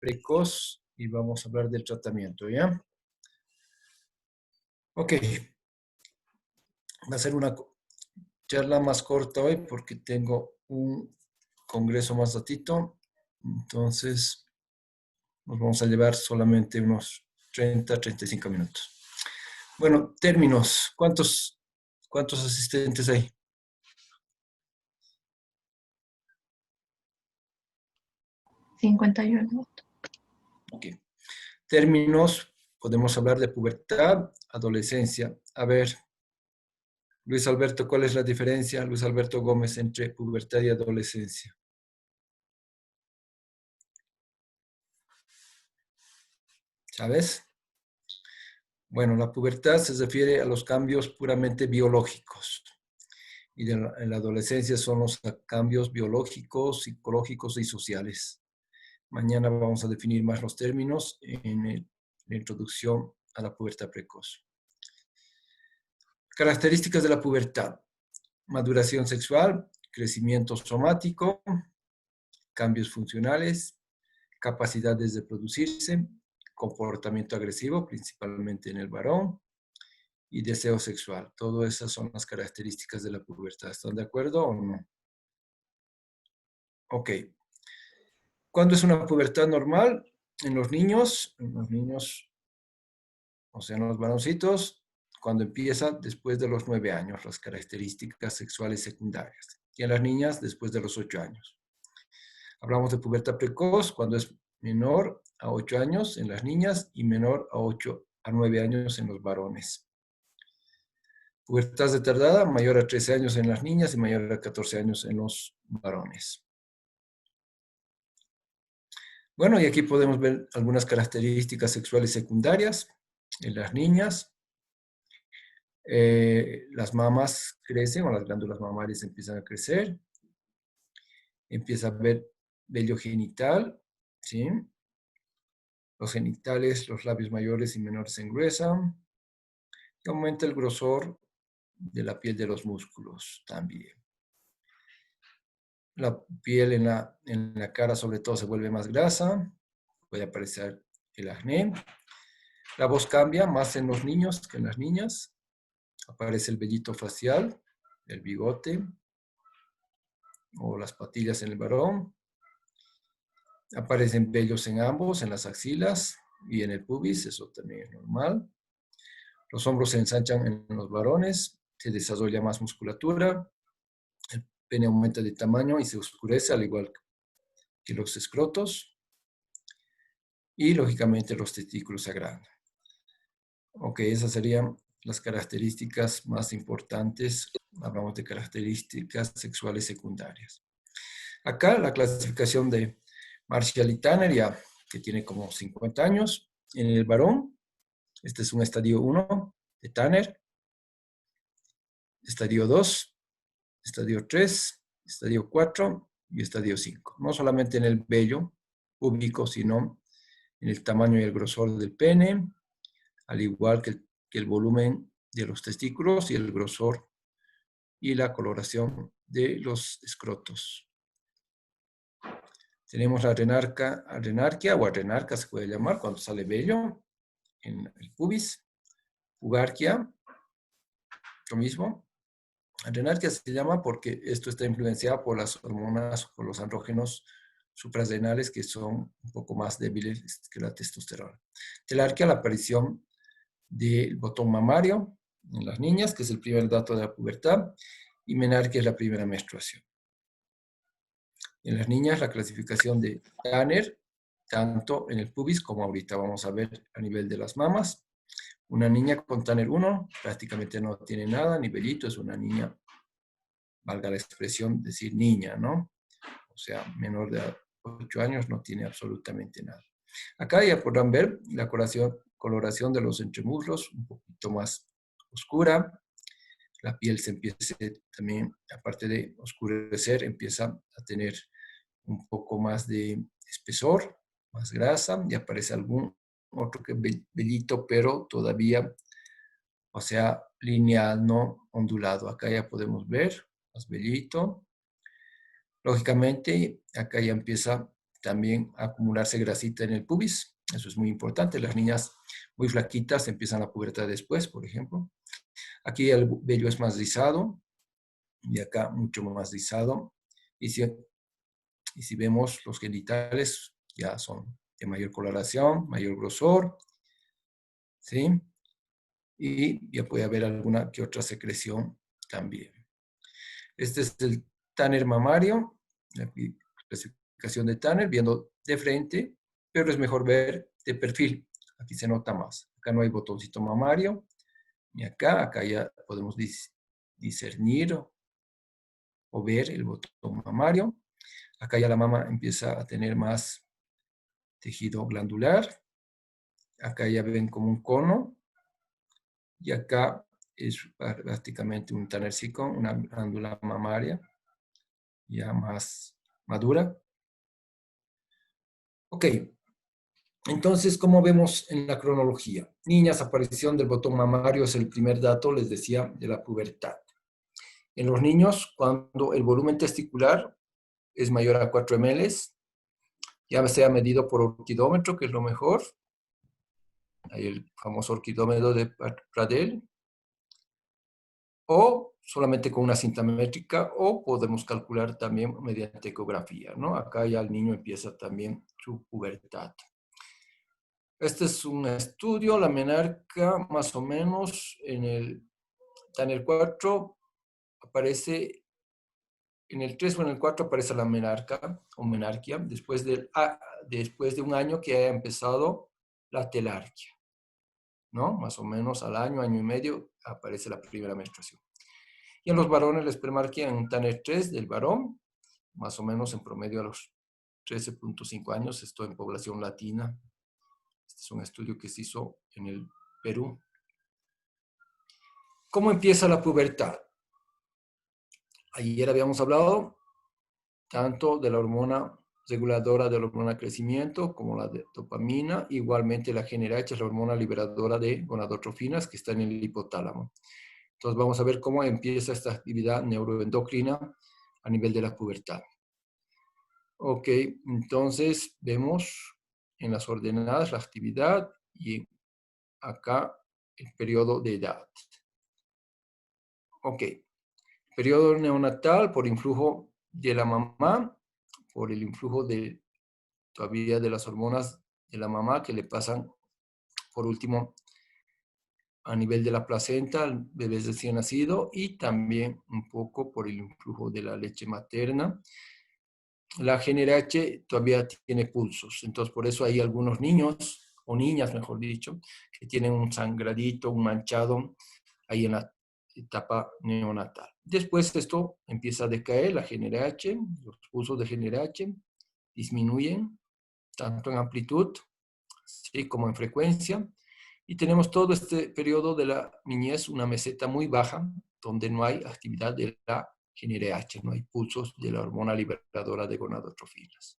precoz y vamos a hablar del tratamiento, ¿ya? Ok, va a ser una charla más corta hoy porque tengo un congreso más ratito, entonces nos vamos a llevar solamente unos 30, 35 minutos. Bueno, términos, ¿cuántos asistentes hay? 51. Ok. Términos, podemos hablar de pubertad, adolescencia. A ver, Luis Alberto, ¿cuál es la diferencia, Luis Alberto Gómez, entre pubertad y adolescencia? ¿Sabes? Bueno, la pubertad se refiere a los cambios puramente biológicos y en la adolescencia son los cambios biológicos, psicológicos y sociales. Mañana vamos a definir más los términos en la introducción a la pubertad precoz. Características de la pubertad: maduración sexual, crecimiento somático, cambios funcionales, capacidades de reproducirse, comportamiento agresivo, principalmente en el varón, y deseo sexual. Todas esas son las características de la pubertad. ¿Están de acuerdo o no? Ok. ¿Cuándo es una pubertad normal? En los niños, o sea, en los varoncitos, cuando empieza después de los 9 años, las características sexuales secundarias. Y en las niñas, después de los 8 años. Hablamos de pubertad precoz, cuando es menor a 8 años en las niñas y menor a 9 años en los varones. Pubertad retardada, mayor a 13 años en las niñas y mayor a 14 años en los varones. Bueno, y aquí podemos ver algunas características sexuales secundarias en las niñas. Las mamas crecen o las glándulas mamarias empiezan a crecer. Empieza a haber vello genital, ¿sí? Los genitales, los labios mayores y menores se engruesan. Y aumenta el grosor de la piel de los músculos también. La piel en la cara sobre todo se vuelve más grasa. Puede aparecer el acné. La voz cambia más en los niños que en las niñas. Aparece el vellito facial, el bigote o las patillas en el varón. Aparecen vellos en ambos, en las axilas y en el pubis, eso también es normal. Los hombros se ensanchan en los varones, se desarrolla más musculatura, el pene aumenta de tamaño y se oscurece, al igual que los escrotos, y lógicamente los testículos se agrandan. Ok, esas serían las características más importantes. Hablamos de características sexuales secundarias. Acá la clasificación de Marshall y Tanner, ya que tiene como 50 años. En el varón, este es un estadio 1 de Tanner, estadio 2, estadio 3, estadio 4 y estadio 5. No solamente en el vello púbico, sino en el tamaño y el grosor del pene, al igual que el volumen de los testículos y el grosor y la coloración de los escrotos. Tenemos la adrenarquia o adrenarca se puede llamar cuando sale vello en el pubis. Pubarquia, lo mismo. Adrenarquia se llama porque esto está influenciado por las hormonas, por los andrógenos suprarrenales que son un poco más débiles que la testosterona. Telarquia, la aparición del botón mamario en las niñas, que es el primer dato de la pubertad, y menarquia es la primera menstruación. En las niñas, la clasificación de Tanner, tanto en el pubis como ahorita vamos a ver a nivel de las mamas. Una niña con Tanner 1 prácticamente no tiene nada, ni vellito, es una niña, valga la expresión, decir niña, ¿no? O sea, menor de 8 años no tiene absolutamente nada. Acá ya podrán ver la coloración de los entremuslos, un poquito más oscura. La piel se empieza también, aparte de oscurecer, empieza a tener un poco más de espesor, más grasa, y aparece algún otro que vellito, pero todavía, o sea, lineal, no ondulado. Acá ya podemos ver más vellito. Lógicamente, acá ya empieza también acumularse grasita en el pubis. Eso es muy importante. Las niñas muy flaquitas empiezan la pubertad después, por ejemplo. Aquí el vello es más rizado y acá mucho más rizado. Y si vemos los genitales, ya son de mayor coloración, mayor grosor, ¿sí? Y ya puede haber alguna que otra secreción también. Este es el Tanner mamario, la clasificación de Tanner, viendo de frente, pero es mejor ver de perfil. Aquí se nota más. Acá no hay botoncito mamario, ni acá ya podemos discernir o ver el botón mamario. Acá ya la mama empieza a tener más tejido glandular. Acá ya ven como un cono. Y acá es prácticamente un tannercico, una glándula mamaria ya más madura. Ok, entonces, ¿cómo vemos en la cronología? Niñas, aparición del botón mamario es el primer dato, les decía, de la pubertad. En los niños, cuando el volumen testicular es mayor a 4 ml, ya sea medido por orquidómetro, que es lo mejor, hay el famoso orquidómetro de Pradel, o solamente con una cinta métrica, o podemos calcular también mediante ecografía, ¿no? Acá ya el niño empieza también su pubertad. Este es un estudio, la menarca, más o menos, en el 4 aparece, en el 3 o en el 4 aparece la menarca o menarquia, después de un año que haya empezado la telarquia, ¿no? Más o menos al año, año y medio, aparece la primera menstruación. Y en los varones la espermarquia en Tanner 3 del varón, más o menos en promedio a los 13.5 años, esto en población latina. Este es un estudio que se hizo en el Perú. ¿Cómo empieza la pubertad? Ayer habíamos hablado tanto de la hormona reguladora de la hormona de crecimiento como la de dopamina. Igualmente la GnRH es la hormona liberadora de gonadotrofinas que está en el hipotálamo. Entonces vamos a ver cómo empieza esta actividad neuroendocrina a nivel de la pubertad. Ok, entonces vemos en las ordenadas la actividad y acá el periodo de edad. Ok, periodo neonatal por influjo de la mamá, por el influjo todavía de las hormonas de la mamá que le pasan, por último, a nivel de la placenta al bebé recién nacido y también un poco por el influjo de la leche materna. La GnRH todavía tiene pulsos, entonces por eso hay algunos niños, o niñas mejor dicho, que tienen un sangradito, un manchado ahí en la etapa neonatal. Después esto empieza a decaer, la GnRH, los pulsos de GnRH disminuyen tanto en amplitud ¿sí? como en frecuencia, y tenemos todo este periodo de la niñez, una meseta muy baja, donde no hay actividad de la GnRH, no hay pulsos de la hormona liberadora de gonadotrofinas.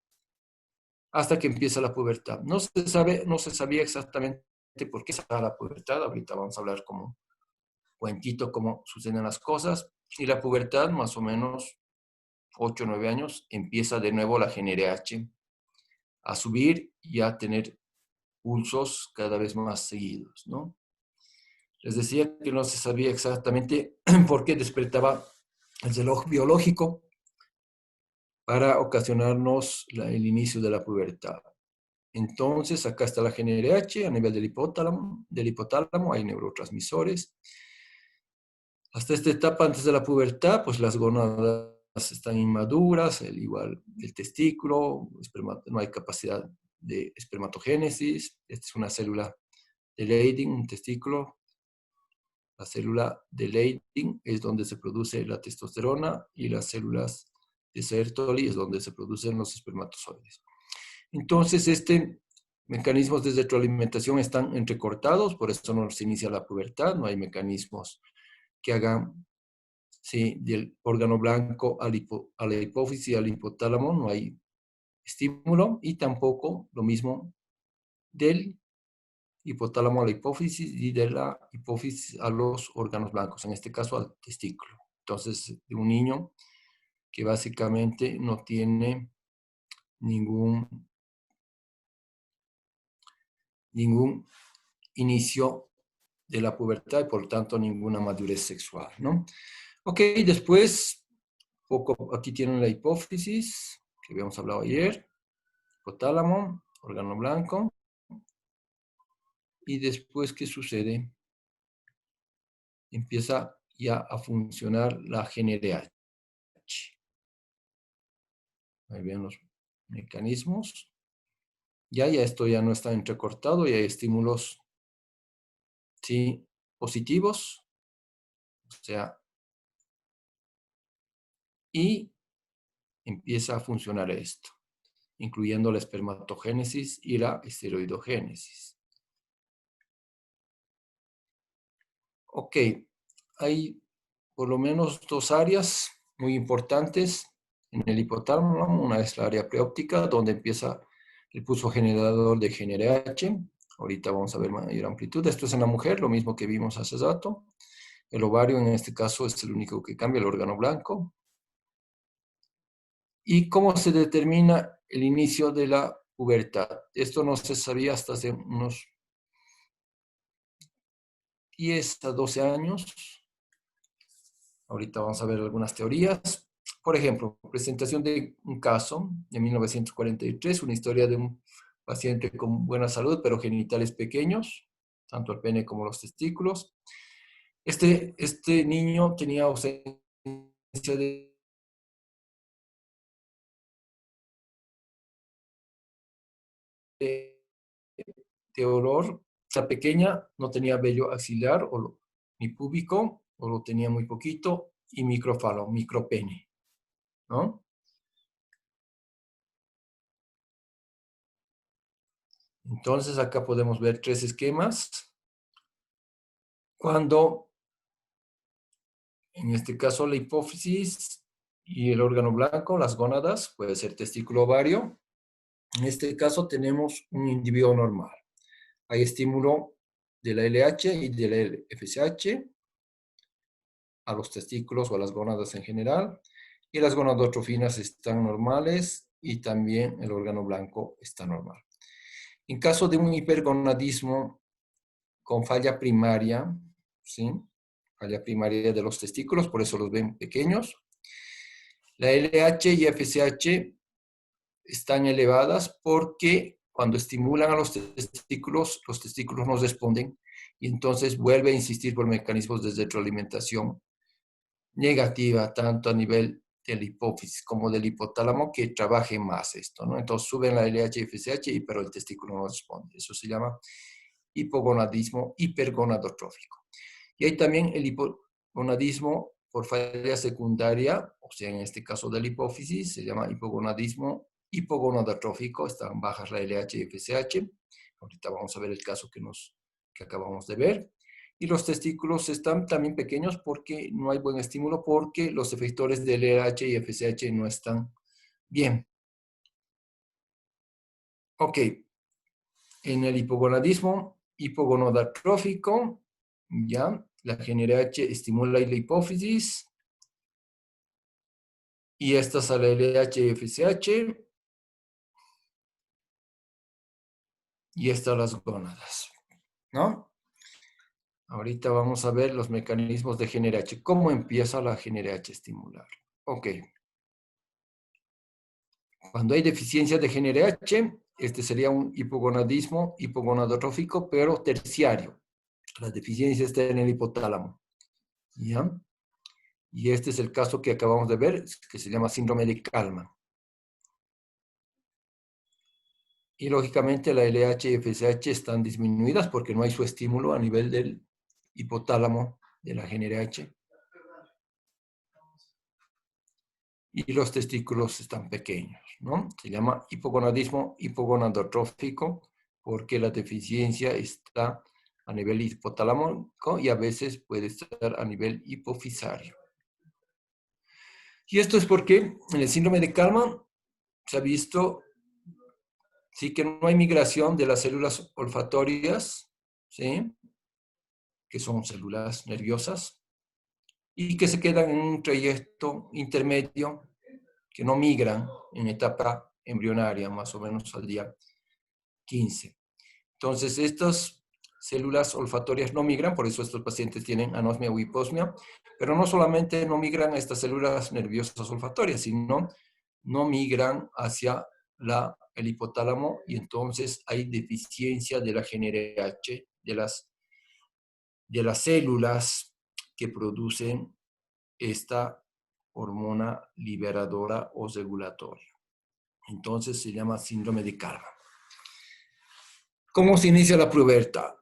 Hasta que empieza la pubertad. No se sabía exactamente por qué se da la pubertad, ahorita vamos a hablar como cuentito cómo suceden las cosas, y la pubertad, más o menos 8 o 9 años, empieza de nuevo la GnRH a subir y a tener pulsos cada vez más seguidos, ¿no? Les decía que no se sabía exactamente por qué despertaba el reloj biológico para ocasionarnos el inicio de la pubertad. Entonces, acá está la GnRH a nivel del hipotálamo hay neurotransmisores. Hasta esta etapa antes de la pubertad, pues las gónadas están inmaduras, igual el testículo, no hay capacidad de espermatogénesis. Esta es una célula de Leydig, un testículo. La célula de Leydig es donde se produce la testosterona y las células de Sertoli es donde se producen los espermatozoides. Entonces, mecanismos de retroalimentación están entrecortados, por eso no se inicia la pubertad, no hay mecanismos que hagan ¿sí? del órgano blanco a la hipófisis, al hipotálamo, no hay estímulo, y tampoco lo mismo del hipotálamo a la hipófisis y de la hipófisis a los órganos blancos, en este caso al testículo. Entonces, de un niño que básicamente no tiene ningún inicio de la pubertad y por tanto ninguna madurez sexual, ¿no? Ok, después, aquí tienen la hipófisis, que habíamos hablado ayer, hipotálamo, órgano blanco, y después, ¿qué sucede? Empieza ya a funcionar la GNRH. Ahí ven los mecanismos. Ya esto ya no está entrecortado, y hay estímulos, sí, positivos, o sea, y empieza a funcionar esto, incluyendo la espermatogénesis y la esteroidogénesis. Ok, hay por lo menos dos áreas muy importantes en el hipotálamo. Una es la área preóptica, donde empieza el pulso generador de GNRH. Ahorita vamos a ver mayor amplitud. Esto es en la mujer, lo mismo que vimos hace rato. El ovario en este caso es el único que cambia, el órgano blanco. ¿Y cómo se determina el inicio de la pubertad? Esto no se sabía hasta hace unos 10 a 12 años. Ahorita vamos a ver algunas teorías. Por ejemplo, presentación de un caso de 1943, una historia de un paciente con buena salud, pero genitales pequeños, tanto el pene como los testículos. Este niño tenía ausencia de olor. Esta pequeña no tenía vello axilar ni púbico, o lo tenía muy poquito, y microfalo, micropene, ¿no? Entonces acá podemos ver tres esquemas. Cuando, en este caso, la hipófisis y el órgano blanco, las gónadas, puede ser testículo ovario. En este caso tenemos un individuo normal. Hay estímulo de la LH y de la FSH a los testículos o a las gónadas en general, y las gonadotrofinas están normales y también el órgano blanco está normal. En caso de un hipergonadismo con falla primaria, ¿sí? Falla primaria de los testículos, por eso los ven pequeños. La LH y FSH están elevadas porque cuando estimulan a los testículos no responden, y entonces vuelve a insistir por mecanismos de retroalimentación negativa, tanto a nivel del hipófisis como del hipotálamo, que trabaje más esto, ¿no? Entonces suben la LH y FSH, pero el testículo no responde. Eso se llama hipogonadismo hipergonadotrófico. Y hay también el hipogonadismo por falla secundaria, o sea, en este caso del hipófisis, se llama hipogonadismo hipogonadotrófico, están bajas la LH y FSH. Ahorita vamos a ver el caso que acabamos de ver. Y los testículos están también pequeños porque no hay buen estímulo, porque los efectores de LH y FSH no están bien. Ok, en el hipogonadismo hipogonadotrófico, ya, la GNRH estimula la hipófisis y esta sale LH y FSH y estas las gónadas, ¿no? Ahorita vamos a ver los mecanismos de GNRH. ¿Cómo empieza la GNRH a estimular? Ok. Cuando hay deficiencia de GNRH, este sería un hipogonadismo hipogonadotrófico, pero terciario. La deficiencia está en el hipotálamo, ¿ya? Y este es el caso que acabamos de ver, que se llama síndrome de Kallmann. Y lógicamente la LH y FSH están disminuidas porque no hay su estímulo a nivel del hipotálamo de la GNRH. Y los testículos están pequeños, ¿no? Se llama hipogonadismo hipogonadotrófico porque la deficiencia está a nivel hipotalámico y a veces puede estar a nivel hipofisario. Y esto es porque en el síndrome de Kallmann se ha visto, sí, que no hay migración de las células olfatorias, ¿sí? Que son células nerviosas, y que se quedan en un trayecto intermedio, que no migran en etapa embrionaria, más o menos al día 15. Entonces, estas células olfatorias no migran, por eso estos pacientes tienen anosmia o hiposmia, pero no solamente no migran a estas células nerviosas olfatorias, sino no migran hacia el hipotálamo y entonces hay deficiencia de la GnRH, de las células que producen esta hormona liberadora o regulatoria. Entonces se llama síndrome de Kármán. ¿Cómo se inicia la pubertad?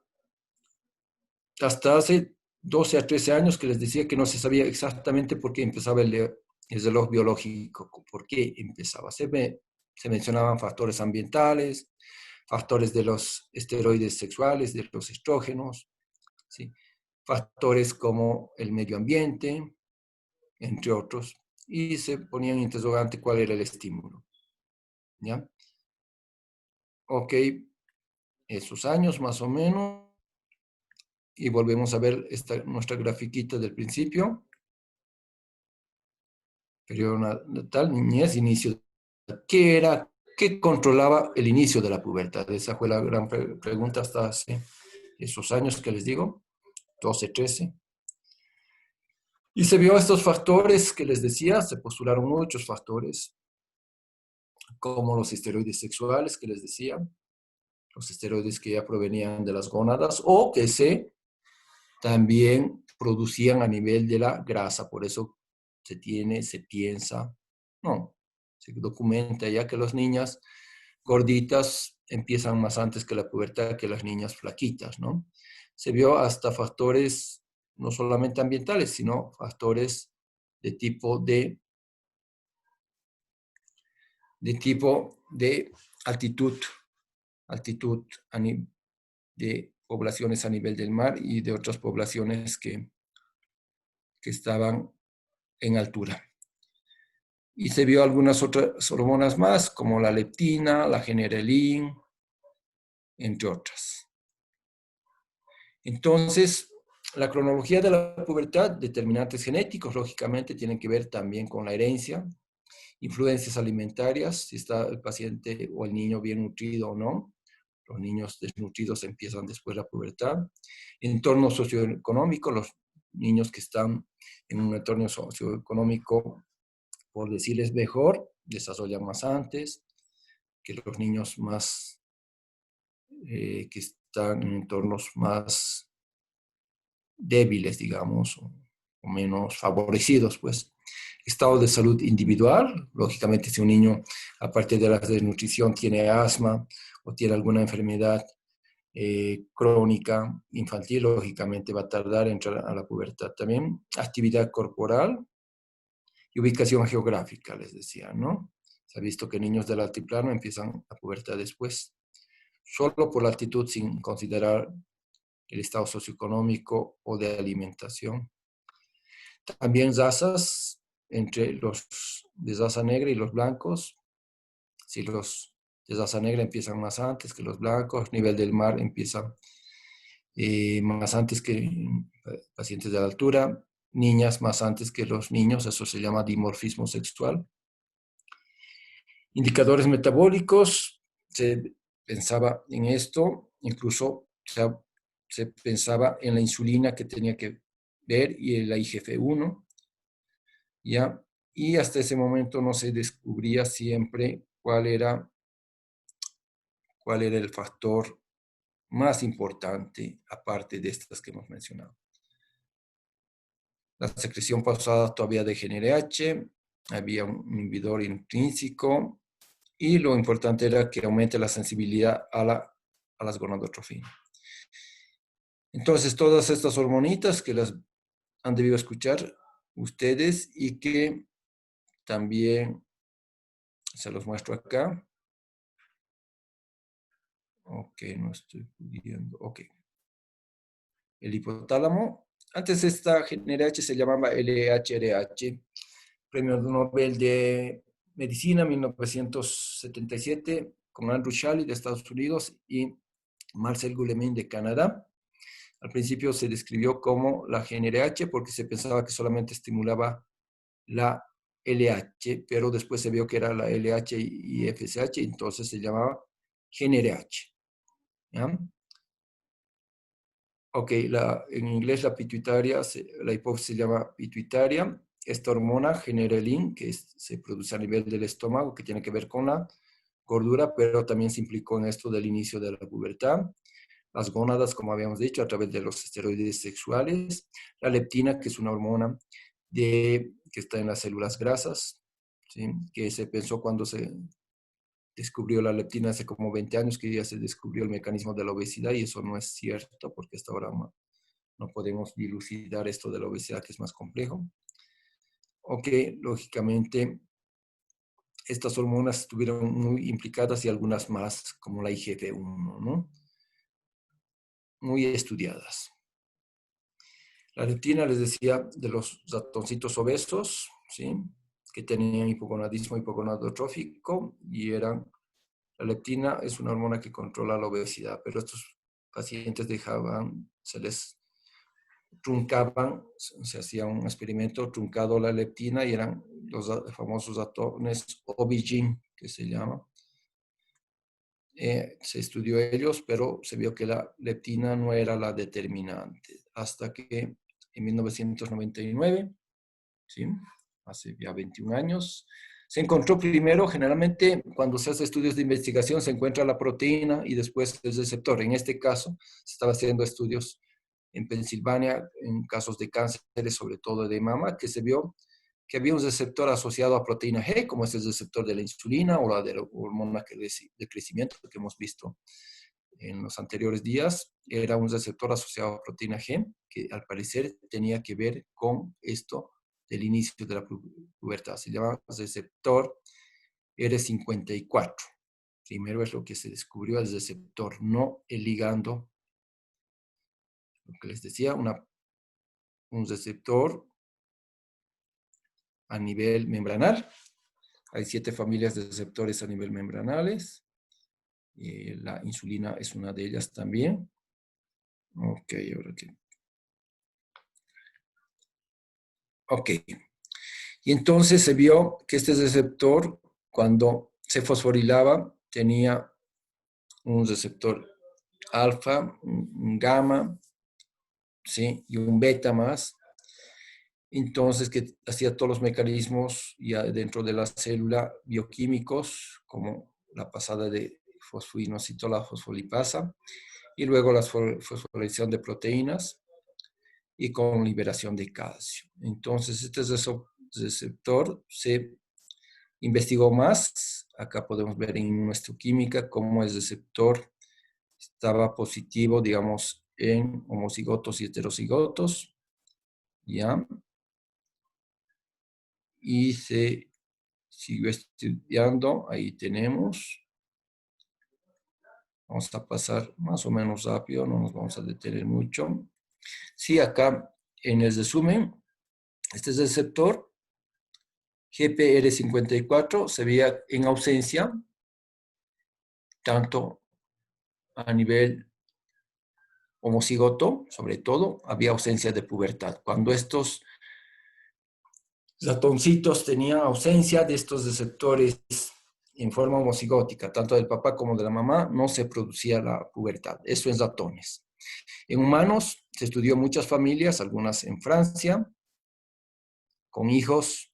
Hasta hace 12 a 13 años que les decía que no se sabía exactamente por qué empezaba el reloj biológico, por qué empezaba. Se mencionaban factores ambientales, factores de los esteroides sexuales, de los estrógenos, ¿sí? Factores como el medio ambiente, entre otros, y se ponía en interrogante cuál era el estímulo. ¿Ya? Ok, esos años más o menos, y volvemos a ver nuestra grafiquita del principio. Periodo natal, niñez, inicio. ¿Qué controlaba el inicio de la pubertad? Esa fue la gran pregunta hasta hace esos años que les digo, 12, 13. Y se vio estos factores que les decía, se postularon muchos factores, como los esteroides sexuales que les decía, los esteroides que ya provenían de las gónadas o que se también producían a nivel de la grasa. Por eso se piensa, no, se documenta ya que las niñas gorditas empiezan más antes que la pubertad que las niñas flaquitas, ¿no? Se vio hasta factores no solamente ambientales, sino factores de tipo de altitud de poblaciones a nivel del mar y de otras poblaciones que estaban en altura. Y se vio algunas otras hormonas más, como la leptina, la generelin, entre otras. Entonces, la cronología de la pubertad, determinantes genéticos, lógicamente, tienen que ver también con la herencia, influencias alimentarias, si está el paciente o el niño bien nutrido o no. Los niños desnutridos empiezan después la pubertad. Entorno socioeconómico, los niños que están en un entorno socioeconómico, por decirles mejor, desarrollan más antes que los niños más que están en entornos más débiles, digamos, o menos favorecidos, pues. Estado de salud individual, lógicamente si un niño, aparte de la desnutrición, tiene asma o tiene alguna enfermedad crónica infantil, lógicamente va a tardar en entrar a la pubertad también. Actividad corporal y ubicación geográfica, les decía, ¿no? Se ha visto que niños del altiplano empiezan la pubertad después, solo por la altitud sin considerar el estado socioeconómico o de alimentación. También razas entre los de raza negra y los blancos. Si los de raza negra empiezan más antes que los blancos, nivel del mar empieza más antes que pacientes de la altura, niñas más antes que los niños, eso se llama dimorfismo sexual. Indicadores metabólicos, se pensaba en esto, incluso se pensaba en la insulina que tenía que ver y la IGF-1, ¿ya? Y hasta ese momento no se descubría siempre cuál era el factor más importante, aparte de estas que hemos mencionado. La secreción pausada todavía de GnRH, había un inhibidor intrínseco, y lo importante era que aumente la sensibilidad a las gonadotrofinas. Entonces, todas estas hormonitas que las han debido escuchar ustedes y que también se los muestro acá. Ok, no estoy pudiendo. Ok. El hipotálamo. Antes esta GnRH se llamaba LHRH, Premio Nobel de Medicina 1977, con Andrew Shalley de Estados Unidos y Marcel Guillemin de Canadá. Al principio se describió como la GnRH porque se pensaba que solamente estimulaba la LH, pero después se vio que era la LH y FSH, entonces se llamaba gen RH. ¿Ya? Ok, en inglés la pituitaria, la hipófisis se llama pituitaria. Esta hormona genera el IN, que se produce a nivel del estómago, que tiene que ver con la gordura, pero también se implicó en esto del inicio de la pubertad. Las gónadas, como habíamos dicho, a través de los esteroides sexuales. La leptina, que es una hormona que está en las células grasas, ¿sí? Que se pensó cuando se descubrió la leptina hace como 20 años, que ya se descubrió el mecanismo de la obesidad, y eso no es cierto, porque hasta ahora no podemos dilucidar esto de la obesidad, que es más complejo. O que, lógicamente, estas hormonas estuvieron muy implicadas y algunas más, como la IGF-1, ¿no? Muy estudiadas. La leptina, les decía, de los ratoncitos obesos, ¿sí? Que tenían hipogonadismo hipogonadotrófico y eran... La leptina es una hormona que controla la obesidad, pero estos pacientes se les truncaban, se hacía un experimento truncado la leptina y eran los famosos ratones OB-GYN, que se llama. Se estudió ellos, pero se vio que la leptina no era la determinante, hasta que en 1999, ¿sí? Hace ya 21 años, se encontró primero, generalmente cuando se hace estudios de investigación se encuentra la proteína y después el receptor. En este caso se estaba haciendo estudios en Pensilvania en casos de cánceres, sobre todo de mama, que se vio que había un receptor asociado a proteína G, como es el receptor de la insulina o la de la hormona de crecimiento que hemos visto en los anteriores días. Era un receptor asociado a proteína G, que al parecer tenía que ver con esto del inicio de la pubertad. Se llama receptor R54. Primero es lo que se descubrió, el receptor, no el ligando. Lo que les decía, un receptor a nivel membranal. Hay 7 familias de receptores a nivel membranales. La insulina es una de ellas también. Ok, ahora que... Ok. Y entonces se vio que este receptor, cuando se fosforilaba, tenía un receptor alfa, un gamma, ¿sí? Y un beta más. Entonces, que hacía todos los mecanismos ya dentro de la célula bioquímicos, como la pasada de fosfoinosito a la fosfolipasa, y luego la fosforilación de proteínas y con liberación de calcio. Entonces, este receptor se investigó más. Acá podemos ver en inmunohistoquímica cómo el receptor estaba positivo, digamos, en homocigotos y heterocigotos, ¿ya? Y se siguió estudiando, ahí tenemos. Vamos a pasar más o menos rápido, no nos vamos a detener mucho. Sí, acá en el resumen, este receptor GPR54 se veía en ausencia, tanto a nivel homocigoto, sobre todo, había ausencia de pubertad. Cuando estos ratoncitos tenían ausencia de estos receptores en forma homocigótica, tanto del papá como de la mamá, no se producía la pubertad. Eso en ratones. En humanos se estudió muchas familias, algunas en Francia, con hijos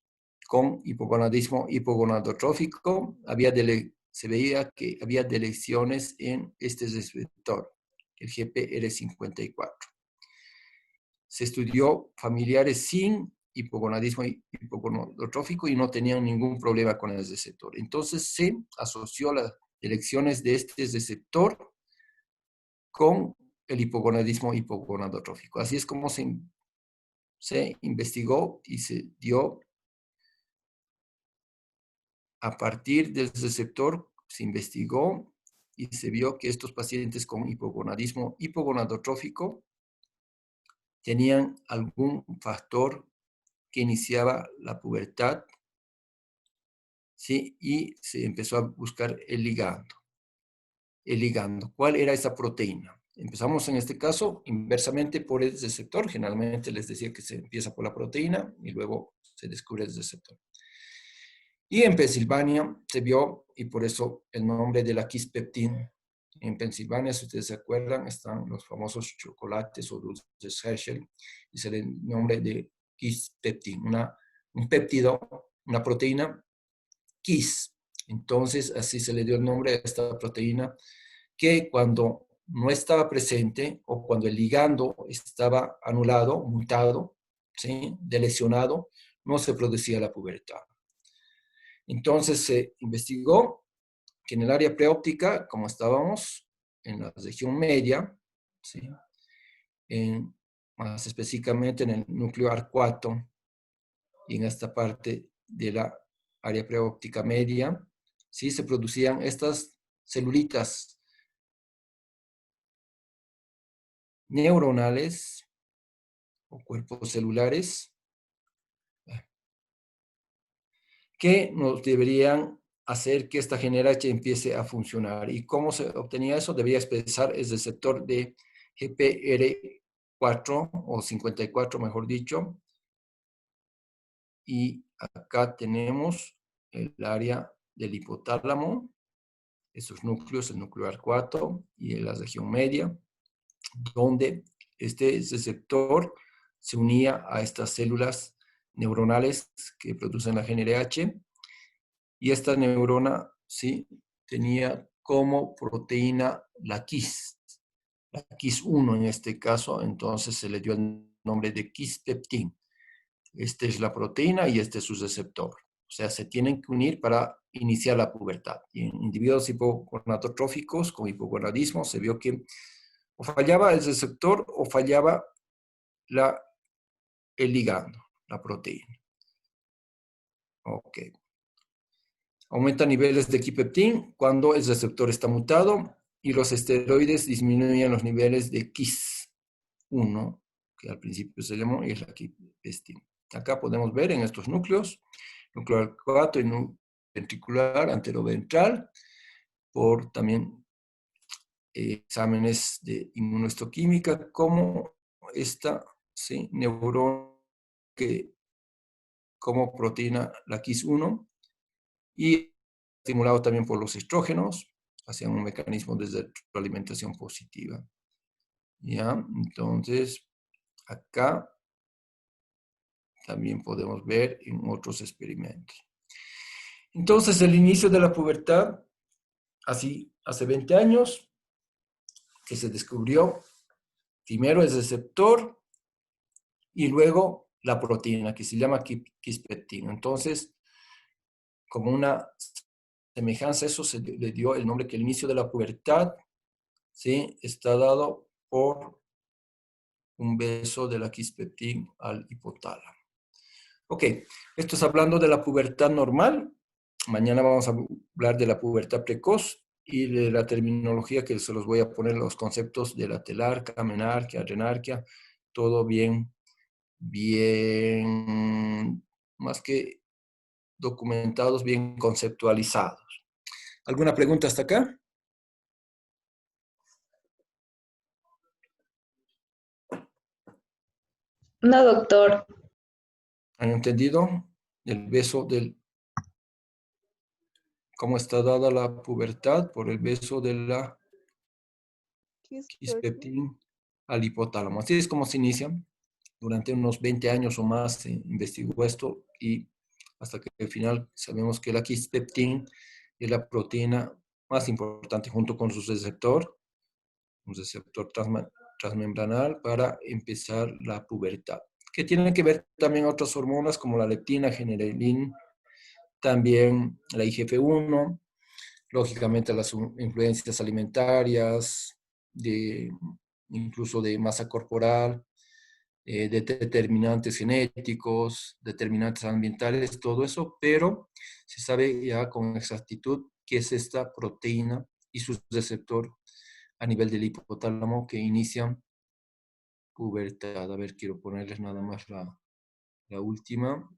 con hipogonadismo hipogonadotrófico. Se veía que había deleciones en este receptor, el GPR54. Se estudió familiares sin hipogonadismo hipogonadotrófico y no tenían ningún problema con el receptor. Entonces se asoció las elecciones de este receptor con el hipogonadismo hipogonadotrófico. Así es como se investigó y se dio a partir del receptor, se investigó y se vio que estos pacientes con hipogonadismo hipogonadotrófico tenían algún factor que iniciaba la pubertad, ¿sí? Y se empezó a buscar el ligando. El ligando, ¿cuál era esa proteína? Empezamos en este caso inversamente por el receptor. Generalmente les decía que se empieza por la proteína y luego se descubre el receptor. Y en Pensilvania se vio, y por eso el nombre de la quispeptin. En Pensilvania, si ustedes se acuerdan, están los famosos chocolates o dulces Hershey, y se le nombre de quispeptin, un péptido, una proteína quis. Entonces, así se le dio el nombre a esta proteína que cuando no estaba presente o cuando el ligando estaba anulado, mutado, ¿sí? Delecionado, no se producía la pubertad. Entonces se investigó que en el área preóptica, como estábamos en la región media, ¿sí? Más específicamente en el núcleo arcuato y en esta parte de la área preóptica media, ¿sí? Se producían estas celulitas neuronales o cuerpos celulares que nos deberían hacer que esta GnRH empiece a funcionar. ¿Y cómo se obtenía eso? Debería expresar el receptor de GPR4 o 54, mejor dicho. Y acá tenemos el área del hipotálamo, estos núcleos, el núcleo arcuato y la región media, donde este receptor se unía a estas células neuronales que producen la GnRH, y esta neurona, ¿sí? Tenía como proteína la KIS, la KIS1 en este caso, entonces se le dio el nombre de quispeptin. Esta es la proteína y este es su receptor. O sea, se tienen que unir para iniciar la pubertad. Y en individuos hipogonadotróficos con hipogonadismo se vio que o fallaba el receptor o fallaba el ligando, la proteína. Ok. Aumenta niveles de quipeptín cuando el receptor está mutado y los esteroides disminuyen los niveles de KIS1, que al principio se llamó, y es la quipestin. Acá podemos ver en estos núcleos, núcleo arcuato y ventricular anteroventral, por también exámenes de inmunohistoquímica, como esta neurona que como proteína la KIS1 y estimulado también por los estrógenos, hacían un mecanismo de retroalimentación positiva. ¿Ya? Entonces, acá también podemos ver en otros experimentos. Entonces, el inicio de la pubertad, así, hace 20 años, que se descubrió primero el receptor y luego la proteína, que se llama quispeptina. Entonces, como una semejanza, eso se le dio el nombre que el inicio de la pubertad, ¿sí? Está dado por un beso de la quispeptín al hipotálamo. Ok, esto es hablando de la pubertad normal. Mañana vamos a hablar de la pubertad precoz y de la terminología que se los voy a poner, los conceptos de la telarquía, menarquia, renarquia, todo bien, más que documentados, bien conceptualizados. ¿Alguna pregunta hasta acá? No, doctor. ¿Han entendido el beso del cómo está dada la pubertad por el beso de la quispeptín al hipotálamo? Así es como se inicia. Durante unos 20 años o más se investigó esto y hasta que al final sabemos que la quispeptín es la proteína más importante junto con su receptor, un receptor transmembranal para empezar la pubertad, que tienen que ver también otras hormonas como la leptina, generelin, también la IGF-1, lógicamente las influencias alimentarias, incluso de masa corporal, de determinantes genéticos, determinantes ambientales, todo eso, pero se sabe ya con exactitud qué es esta proteína y su receptor a nivel del hipotálamo que inicia pubertad. A ver, quiero ponerles nada más la última.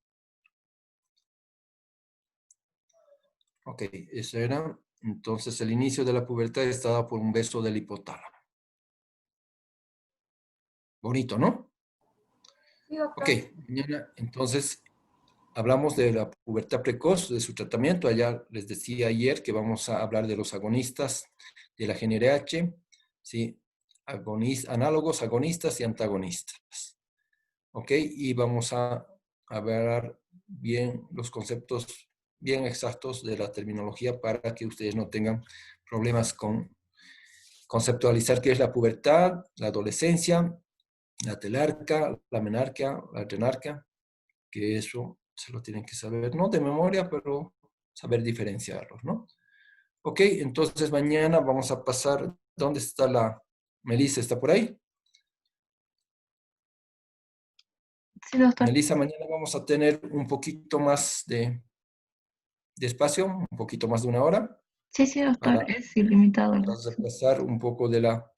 Ok, eso era. Entonces, el inicio de la pubertad está dado por un beso del hipotálamo. Bonito, ¿no? Sí, doctor. Ok, mañana entonces hablamos de la pubertad precoz, de su tratamiento. Allá les decía ayer que vamos a hablar de los agonistas de la GnRH, ¿sí? Análogos, agonistas y antagonistas. ¿Ok? Y vamos a ver bien los conceptos bien exactos de la terminología para que ustedes no tengan problemas con conceptualizar qué es la pubertad, la adolescencia, la telarca, la menarquia, la adrenarquia, que eso se lo tienen que saber, no de memoria, pero saber diferenciarlos, ¿no? Ok, entonces mañana vamos a pasar, ¿dónde está la Melissa? ¿Está por ahí? Sí, doctor. Melissa, mañana vamos a tener un poquito más de espacio, un poquito más de una hora, Sí, sí, doctor, para, es ilimitado. para repasar un poco de la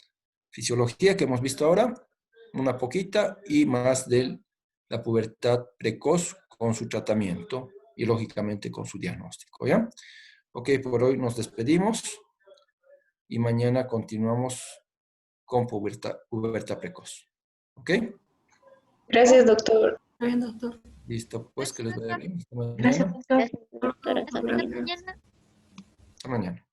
fisiología que hemos visto ahora, una poquita, y más de la pubertad precoz con su tratamiento y lógicamente con su diagnóstico, ¿ya? Ok, por hoy nos despedimos y mañana continuamos con pubertad precoz. ¿Ok? Gracias, doctor. Está bien, doctor. Listo, pues que les vaya bien. Hasta Gracias, mañana. doctor. Gracias, doctora. Hasta mañana. Hasta mañana.